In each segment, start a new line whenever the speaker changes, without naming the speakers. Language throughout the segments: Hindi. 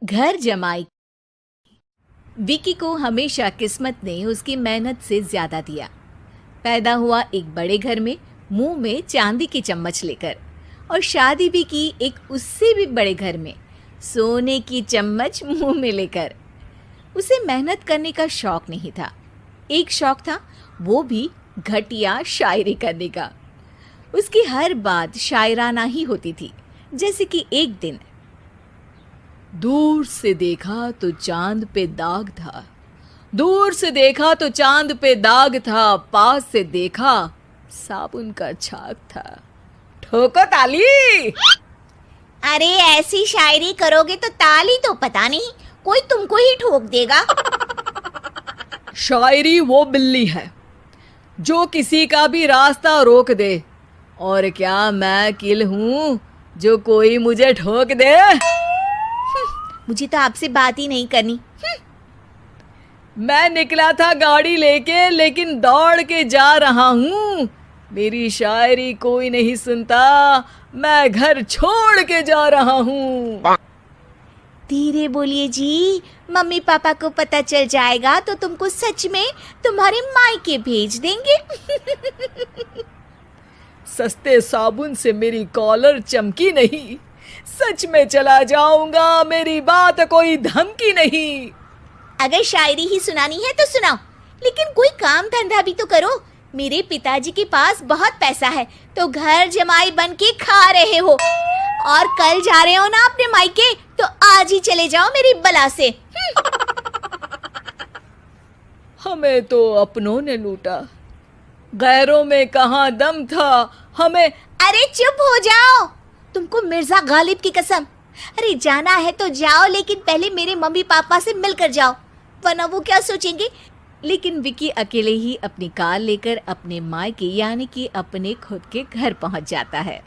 घर जमाई। विकी को हमेशा किस्मत ने उसकी मेहनत से ज्यादा दिया। पैदा हुआ एक बड़े घर में, मुंह में चांदी की चम्मच लेकर, और शादी भी की एक उससे भी बड़े घर में, सोने की चम्मच मुंह में लेकर। उसे मेहनत करने का शौक नहीं था। एक शौक था, वो भी घटिया शायरी करने का। उसकी हर बात शायराना ही होती थी। जैसे कि एक दिन, दूर से देखा तो चांद पे दाग था, दूर से देखा तो चांद पे दाग था, पास से देखा साबुन का छाग था। ठोको ताली।
अरे ऐसी शायरी करोगे तो ताली तो पता नहीं, कोई तुमको ही ठोक देगा।
शायरी वो बिल्ली है जो किसी का भी रास्ता रोक दे, और क्या मैं किल हूं जो कोई मुझे ठोक दे।
मुझे तो आपसे बात ही नहीं करनी।
मैं निकला था गाड़ी लेके, लेकिन दौड़ के जा रहा हूँ। मेरी शायरी कोई नहीं सुनता, मैं घर छोड़ के जा रहा हूँ।
धीरे बोलिए जी, मम्मी पापा को पता चल जाएगा तो तुमको सच में तुम्हारे मायके भेज देंगे।
सस्ते साबुन से मेरी कॉलर चमकी नहीं, सच में चला जाऊंगा, मेरी बात कोई धमकी नहीं।
अगर शायरी ही सुनानी है तो सुनाओ, लेकिन कोई काम धंधा भी तो करो। मेरे पिताजी के पास बहुत पैसा है, तो घर जमाई बन के खा रहे हो, और कल जा रहे हो ना अपने मायके, तो आज ही चले जाओ मेरी बला से।
हमें तो अपनों ने लूटा, गैरों में कहाँ दम था हमें।
अरे चुप हो जाओ, तुमको मिर्जा गालिब की कसम। अरे जाना है तो जाओ, लेकिन पहले मेरे मम्मी पापा से मिलकर जाओ, वरना वो क्या सोचेंगे।
लेकिन विकी अकेले ही अपनी कार लेकर अपने मायके यानी कि अपने खुद के घर पहुंच जाता है।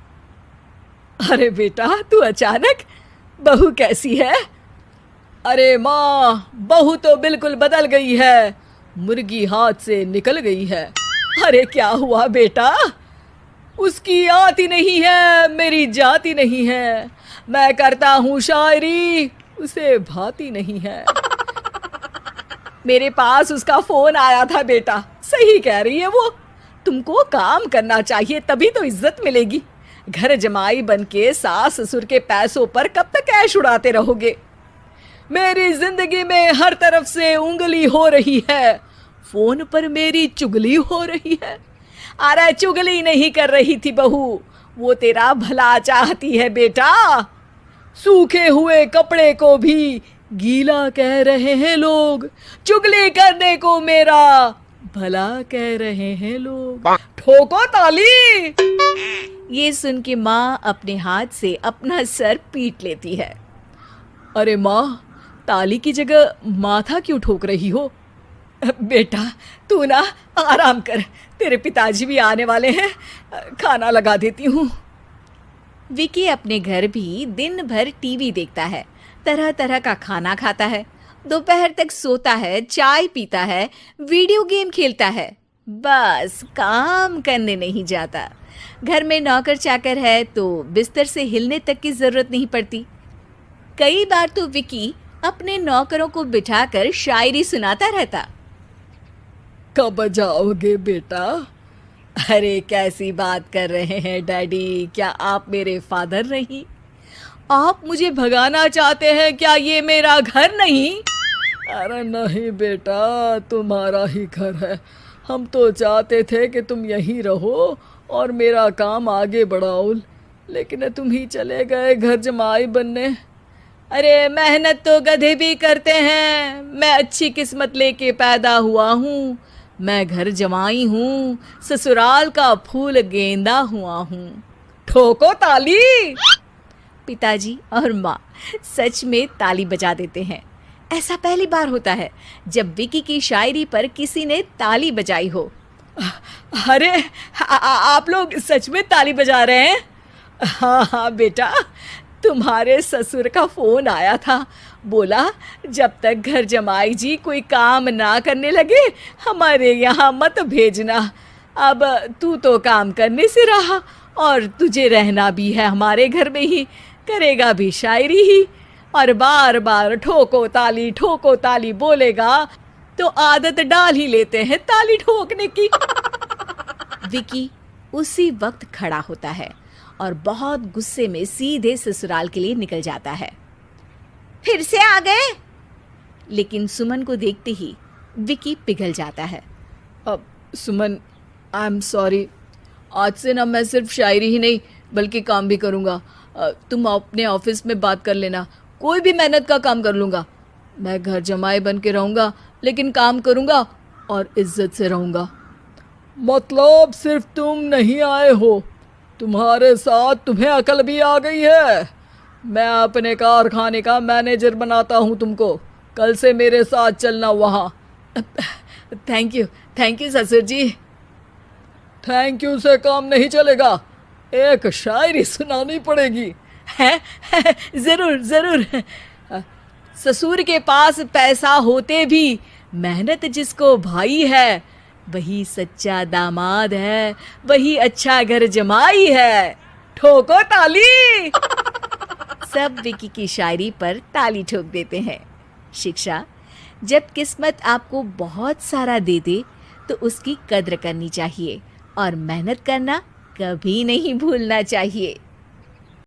अरे बेटा, तू अचानक, बहू कैसी है? अरे माँ, बहू तो बिल्कुल बदल गई है, मुर्गी हाथ से निकल गई है। अरे क्या हुआ बेटा? उसकी आती नहीं है, मेरी जाती नहीं है। मैं करता हूँ शायरी, उसे भाती नहीं है। मेरे पास उसका फोन आया था बेटा, सही कह रही है वो। तुमको काम करना चाहिए, तभी तो इज्जत मिलेगी। घर जमाई बनके सास ससुर के पैसों पर कब तक ऐश उड़ाते रहोगे? मेरी जिंदगी में हर तरफ से उंगली हो रही है, फोन पर मेरी चुगली हो रही है। अरे चुगली नहीं कर रही थी बहू, वो तेरा भला चाहती है बेटा। सूखे हुए कपड़े को भी गीला कह रहे हैं लोग, चुगली करने को मेरा भला कह रहे हैं लोग। ठोको ताली। ये सुन के माँ अपने हाथ से अपना सर पीट लेती है। अरे माँ, ताली की जगह माथा क्यों ठोक रही हो? बेटा तू ना आराम कर, तेरे पिताजी भी आने वाले हैं, खाना लगा देती हूँ। विकी अपने घर भी दिन भर टीवी देखता है, तरह तरह का खाना खाता है, दोपहर तक सोता है, चाय पीता है, वीडियो गेम खेलता है, बस काम करने नहीं जाता। घर में नौकर चाकर है तो बिस्तर से हिलने तक की जरूरत नहीं पड़ती। कई बार तो विकी अपने नौकरों को बिठाकर शायरी सुनाता रहता। कब जाओगे बेटा? अरे कैसी बात कर रहे हैं डैडी, क्या आप मेरे फादर नहीं? आप मुझे भगाना चाहते हैं क्या? ये मेरा घर नहीं। अरे नहीं बेटा, तुम्हारा ही घर है। हम तो चाहते थे कि तुम यहीं रहो और मेरा काम आगे बढ़ाओ, लेकिन तुम ही चले गए घर जमाई बनने। अरे मेहनत तो गधे भी करते हैं, मैं अच्छी किस्मत लेके पैदा हुआ हूँ, मैं घर जमाई हूँ, ससुराल का फूल गेंदा हुआ हूँ। ठोको ताली। पिताजी और माँ सच में ताली बजा देते हैं। ऐसा पहली बार होता है जब विकी की शायरी पर किसी ने ताली बजाई हो। अरे आप लोग सच में ताली बजा रहे हैं? हाँ हाँ बेटा, तुम्हारे ससुर का फोन आया था, बोला जब तक घर जमाई जी कोई काम ना करने लगे हमारे यहाँ मत भेजना। अब तू तो काम करने से रहा और तुझे रहना भी है हमारे घर में ही, करेगा भी शायरी ही। और बार बार ठोको ताली बोलेगा तो आदत डाल ही लेते हैं ताली ठोकने की। विकी उसी वक्त खड़ा होता है और बहुत गुस्से में सीधे ससुराल के लिए निकल जाता है।
फिर से आ गए?
लेकिन सुमन को देखते ही विकी पिघल जाता है। अब सुमन, आई एम सॉरी, आज से ना मैं सिर्फ शायरी ही नहीं बल्कि काम भी करूँगा। तुम अपने ऑफिस में बात कर लेना, कोई भी मेहनत का काम कर लूँगा। मैं घर जमाई बन के रहूँगा लेकिन काम करूँगा और इज्जत से रहूँगा। मतलब सिर्फ तुम नहीं आए हो, तुम्हारे साथ तुम्हें अकल भी आ गई है। मैं अपने कारखाने का मैनेजर बनाता हूँ तुमको, कल से मेरे साथ चलना वहाँ। थैंक यू ससुर जी। थैंक यू से काम नहीं चलेगा, एक शायरी सुनानी पड़ेगी। है ज़रूर। ससुर के पास पैसा होते भी मेहनत जिसको भाई है, वही सच्चा दामाद है, वही अच्छा घर जमाई है। ठोको ताली। सब विकी की शायरी पर ताली ठोक देते हैं। शिक्षा, जब किस्मत आपको बहुत सारा दे दे तो उसकी कद्र करनी चाहिए और मेहनत करना कभी नहीं भूलना चाहिए।